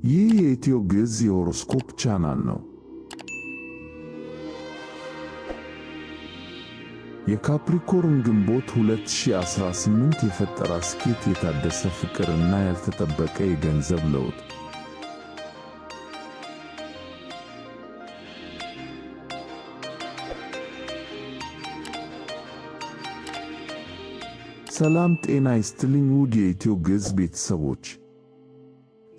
ይህ የኢትዮ ግዕዝ የሆሮስኮፕ ቻናል ነው። የካፕሪኮርን ግንቦት 2018 የፈጠራ ስኬት፣ የታደሰ ፍቅር እና ያልተጠበቀ የገንዘብ ለውጥ። ሰላም ጤና ይስጥልኝ ውድ የኢትዮ ግዕዝ ቤተሰቦች፣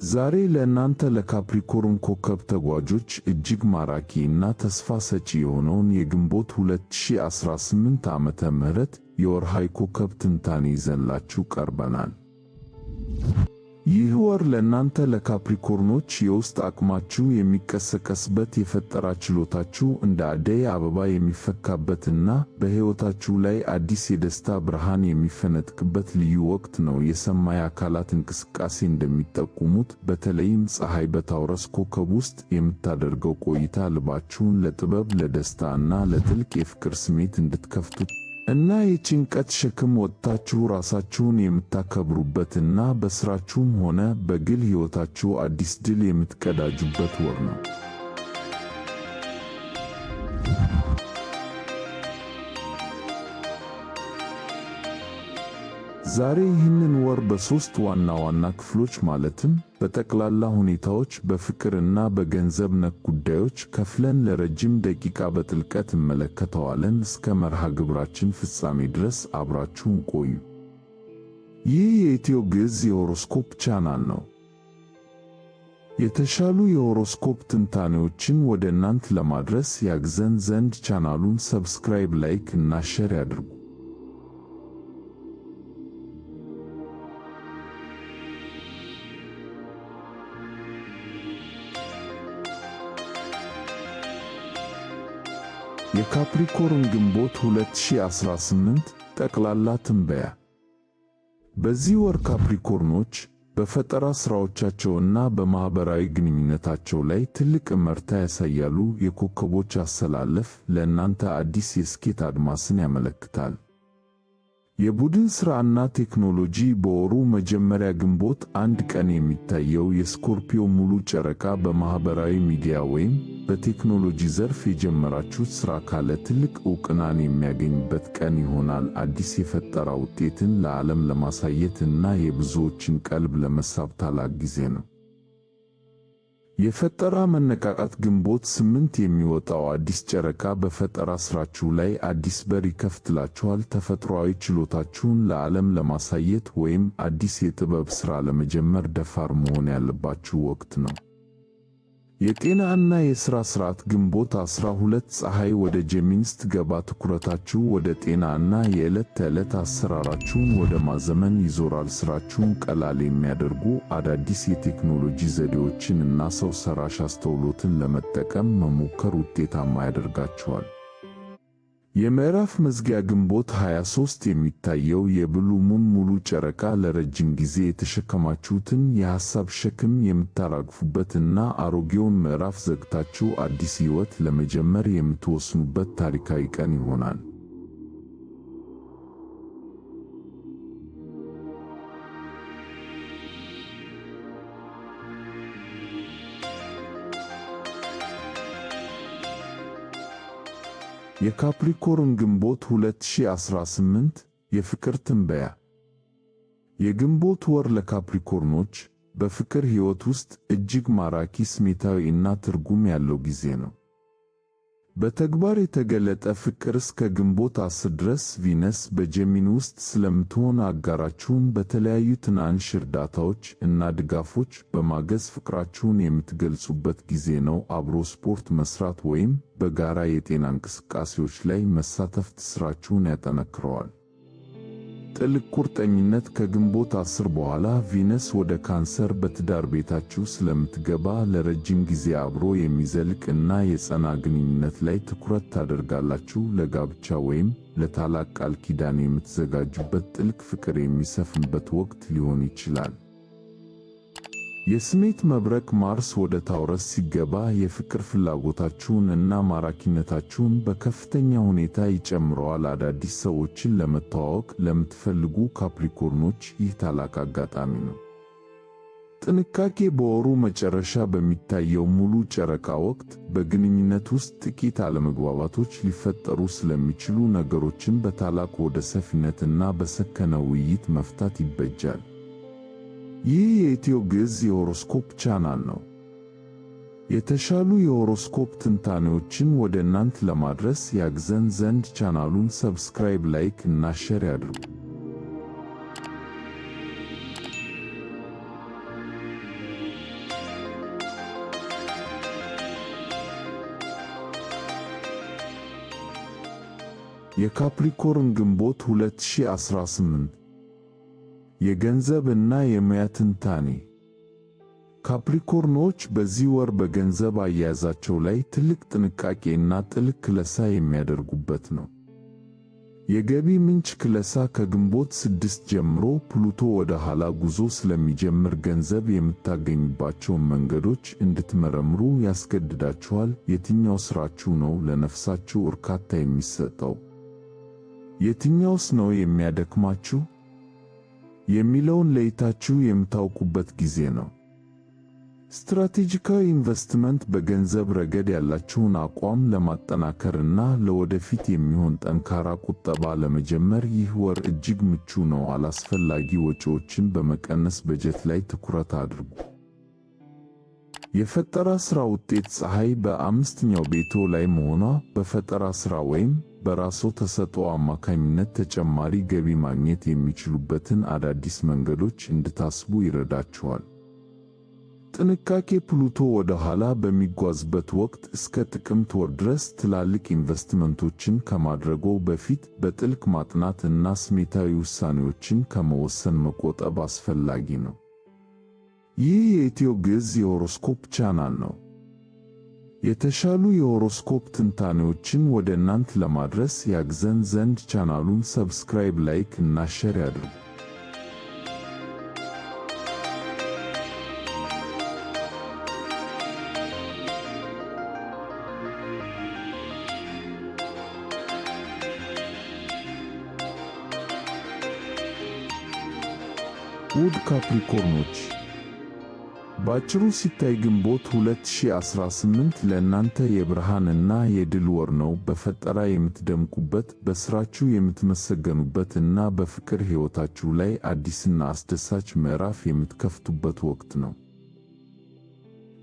ዛሬ ለእናንተ ለካፕሪኮርን ኮከብ ተጓዦች እጅግ ማራኪ እና ተስፋ ሰጪ የሆነውን የግንቦት 2018 ዓመተ ምህረት የወርሃዊ ኮከብ ትንታኔ ይዘንላችሁ ቀርበናል። ይህ ወር ለእናንተ ለካፕሪኮርኖች የውስጥ አቅማችሁ የሚቀሰቀስበት፣ የፈጠራ ችሎታችሁ እንደ አደይ አበባ የሚፈካበትና በሕይወታችሁ ላይ አዲስ የደስታ ብርሃን የሚፈነጥቅበት ልዩ ወቅት ነው። የሰማይ አካላት እንቅስቃሴ እንደሚጠቁሙት በተለይም ፀሐይ በታውረስ ኮከብ ውስጥ የምታደርገው ቆይታ ልባችሁን ለጥበብ፣ ለደስታ እና ለጥልቅ የፍቅር ስሜት እንድትከፍቱት እና የጭንቀት ሸክም ወጥታችሁ ራሳችሁን የምታከብሩበትና በሥራችሁም ሆነ በግል ሕይወታችሁ አዲስ ድል የምትቀዳጁበት ወር ነው። ዛሬ ይህንን ወር በሦስት ዋና ዋና ክፍሎች ማለትም በጠቅላላ ሁኔታዎች፣ በፍቅርና በገንዘብ ነክ ጉዳዮች ከፍለን ለረጅም ደቂቃ በጥልቀት እንመለከተዋለን። እስከ መርሃ ግብራችን ፍጻሜ ድረስ አብራችሁን ቆዩ። ይህ የኢትዮ ግዕዝ የሆሮስኮፕ ቻናል ነው። የተሻሉ የሆሮስኮፕ ትንታኔዎችን ወደ እናንተ ለማድረስ ያግዘን ዘንድ ቻናሉን ሰብስክራይብ፣ ላይክ እና ሼር ያድርጉ። የካፕሪኮርን ግንቦት 2018 ጠቅላላ ትንበያ። በዚህ ወር ካፕሪኮርኖች በፈጠራ ሥራዎቻቸውና በማኅበራዊ ግንኙነታቸው ላይ ትልቅ እመርታ ያሳያሉ። የኮከቦች አሰላለፍ ለእናንተ አዲስ የስኬት አድማስን ያመለክታል። የቡድን ሥራና ቴክኖሎጂ። በወሩ መጀመሪያ ግንቦት 1 ቀን የሚታየው የስኮርፒዮ ሙሉ ጨረቃ በማኅበራዊ ሚዲያ ወይም በቴክኖሎጂ ዘርፍ የጀመራችሁት ሥራ ካለ ትልቅ ዕውቅናን የሚያገኝበት ቀን ይሆናል። አዲስ የፈጠራ ውጤትን ለዓለም ለማሳየት እና የብዙዎችን ቀልብ ለመሳብ ታላቅ ጊዜ ነው። የፈጠራ መነቃቃት። ግንቦት 8 የሚወጣው አዲስ ጨረቃ በፈጠራ ሥራችሁ ላይ አዲስ በር ይከፍትላችኋል። ተፈጥሯዊ ችሎታችሁን ለዓለም ለማሳየት ወይም አዲስ የጥበብ ሥራ ለመጀመር ደፋር መሆን ያለባችሁ ወቅት ነው። የጤና እና የሥራ ሥርዓት። ግንቦት 12 ፀሐይ ወደ ጄሚኒ ስትገባ ትኩረታችሁ ወደ ጤና እና የዕለት ተዕለት አሰራራችሁን ወደ ማዘመን ይዞራል። ሥራችሁን ቀላል የሚያደርጉ አዳዲስ የቴክኖሎጂ ዘዴዎችን እና ሰው ሠራሽ አስተውሎትን ለመጠቀም መሞከር ውጤታማ ያደርጋችኋል። የምዕራፍ መዝጊያ። ግንቦት 23 የሚታየው የብሉ ሙን ሙሉ ጨረቃ ለረጅም ጊዜ የተሸከማችሁትን የሐሳብ ሸክም የምታራግፉበት እና አሮጌውን ምዕራፍ ዘግታችሁ አዲስ ሕይወት ለመጀመር የምትወስኑበት ታሪካዊ ቀን ይሆናል። የካፕሪኮርን ግንቦት 2018 የፍቅር ትንበያ። የግንቦት ወር ለካፕሪኮርኖች በፍቅር ሕይወት ውስጥ እጅግ ማራኪ፣ ስሜታዊ እና ትርጉም ያለው ጊዜ ነው። በተግባር የተገለጠ ፍቅር። እስከ ግንቦት 10 ድረስ ቪነስ በጄሚኒ ውስጥ ስለምትሆን አጋራችሁን በተለያዩ ትናንሽ እርዳታዎች እና ድጋፎች በማገዝ ፍቅራችሁን የምትገልጹበት ጊዜ ነው። አብሮ ስፖርት መስራት ወይም በጋራ የጤና እንቅስቃሴዎች ላይ መሳተፍ ትስስራችሁን ያጠነክረዋል። ጥልቅ ቁርጠኝነት። ከግንቦት 10 በኋላ ቪነስ ወደ ካንሰር በትዳር ቤታችሁ ስለምትገባ ለረጅም ጊዜ አብሮ የሚዘልቅ እና የጸና ግንኙነት ላይ ትኩረት ታደርጋላችሁ። ለጋብቻ ወይም ለታላቅ ቃል ኪዳን የምትዘጋጁበት፣ ጥልቅ ፍቅር የሚሰፍንበት ወቅት ሊሆን ይችላል። የስሜት መብረቅ። ማርስ ወደ ታውረስ ሲገባ የፍቅር ፍላጎታችሁን እና ማራኪነታችሁን በከፍተኛ ሁኔታ ይጨምረዋል። አዳዲስ ሰዎችን ለመተዋወቅ ለምትፈልጉ ካፕሪኮርኖች ይህ ታላቅ አጋጣሚ ነው። ጥንቃቄ በወሩ መጨረሻ በሚታየው ሙሉ ጨረቃ ወቅት በግንኙነት ውስጥ ጥቂት አለመግባባቶች ሊፈጠሩ ስለሚችሉ ነገሮችን በታላቅ ወደ ሰፊነትና በሰከነ ውይይት መፍታት ይበጃል። ይህ የኢትዮ ግዕዝ የሆሮስኮፕ ቻናል ነው። የተሻሉ የሆሮስኮፕ ትንታኔዎችን ወደ እናንተ ለማድረስ ያግዘን ዘንድ ቻናሉን ሰብስክራይብ፣ ላይክ እና ሼር ያድርጉ። የካፕሪኮርን ግንቦት 2018 የገንዘብ እና የሙያ ትንታኔ። ካፕሪኮርኖች በዚህ ወር በገንዘብ አያያዛቸው ላይ ትልቅ ጥንቃቄና ጥልቅ ክለሳ የሚያደርጉበት ነው። የገቢ ምንጭ ክለሳ ከግንቦት 6 ጀምሮ ፕሉቶ ወደ ኋላ ጉዞ ስለሚጀምር ገንዘብ የምታገኙባቸውን መንገዶች እንድትመረምሩ ያስገድዳችኋል። የትኛው ሥራችሁ ነው ለነፍሳችሁ እርካታ የሚሰጠው? የትኛውስ ነው የሚያደክማችሁ የሚለውን ለይታችሁ የምታውቁበት ጊዜ ነው። ስትራቴጂካዊ ኢንቨስትመንት በገንዘብ ረገድ ያላችሁን አቋም ለማጠናከርና ለወደፊት የሚሆን ጠንካራ ቁጠባ ለመጀመር ይህ ወር እጅግ ምቹ ነው። አላስፈላጊ ወጪዎችን በመቀነስ በጀት ላይ ትኩረት አድርጉ። የፈጠራ ሥራ ውጤት ፀሐይ በአምስተኛው ቤቶ ላይ መሆኗ በፈጠራ ሥራ ወይም በራስዎ ተሰጥኦ አማካኝነት ተጨማሪ ገቢ ማግኘት የሚችሉበትን አዳዲስ መንገዶች እንድታስቡ ይረዳችኋል። ጥንቃቄ ፕሉቶ ወደ ኋላ በሚጓዝበት ወቅት እስከ ጥቅምት ወር ድረስ ትላልቅ ኢንቨስትመንቶችን ከማድረጎ በፊት በጥልቅ ማጥናት እና ስሜታዊ ውሳኔዎችን ከመወሰን መቆጠብ አስፈላጊ ነው። ይህ የኢትዮ ግዕዝ የሆሮስኮፕ ቻናል ነው። የተሻሉ የሆሮስኮፕ ትንታኔዎችን ወደ እናንተ ለማድረስ ያግዘን ዘንድ ቻናሉን ሰብስክራይብ፣ ላይክ እና ሼር ያድርጉ። ውድ ካፕሪኮርኖች፣ በአጭሩ ሲታይ ግንቦት 2018 ለእናንተ የብርሃንና የድል ወር ነው። በፈጠራ የምትደምቁበት፣ በሥራችሁ የምትመሰገኑበት እና በፍቅር ሕይወታችሁ ላይ አዲስና አስደሳች ምዕራፍ የምትከፍቱበት ወቅት ነው።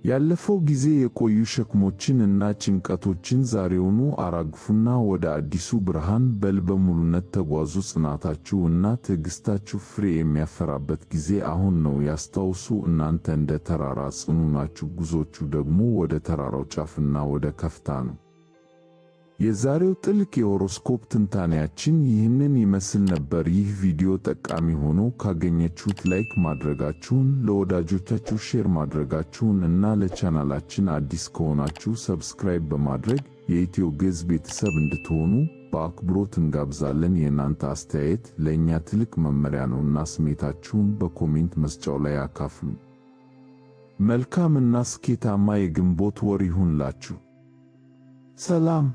ያለፈው ጊዜ የቆዩ ሸክሞችን እና ጭንቀቶችን ዛሬውኑ አራግፉና ወደ አዲሱ ብርሃን በልበ ሙሉነት ተጓዙ። ጽናታችሁ እና ትዕግሥታችሁ ፍሬ የሚያፈራበት ጊዜ አሁን ነው። ያስታውሱ፣ እናንተ እንደ ተራራ ጽኑ ናችሁ፣ ጉዞችሁ ደግሞ ወደ ተራራው ጫፍና ወደ ከፍታ ነው። የዛሬው ጥልቅ የሆሮስኮፕ ትንታኔያችን ይህንን ይመስል ነበር። ይህ ቪዲዮ ጠቃሚ ሆኖ ካገኘችሁት ላይክ ማድረጋችሁን፣ ለወዳጆቻችሁ ሼር ማድረጋችሁን እና ለቻናላችን አዲስ ከሆናችሁ ሰብስክራይብ በማድረግ የኢትዮ ግዕዝ ቤተሰብ እንድትሆኑ በአክብሮት እንጋብዛለን። የእናንተ አስተያየት ለእኛ ትልቅ መመሪያ ነውና ስሜታችሁን በኮሜንት መስጫው ላይ አካፍሉ። መልካም እና ስኬታማ የግንቦት ወር ይሁንላችሁ። ሰላም።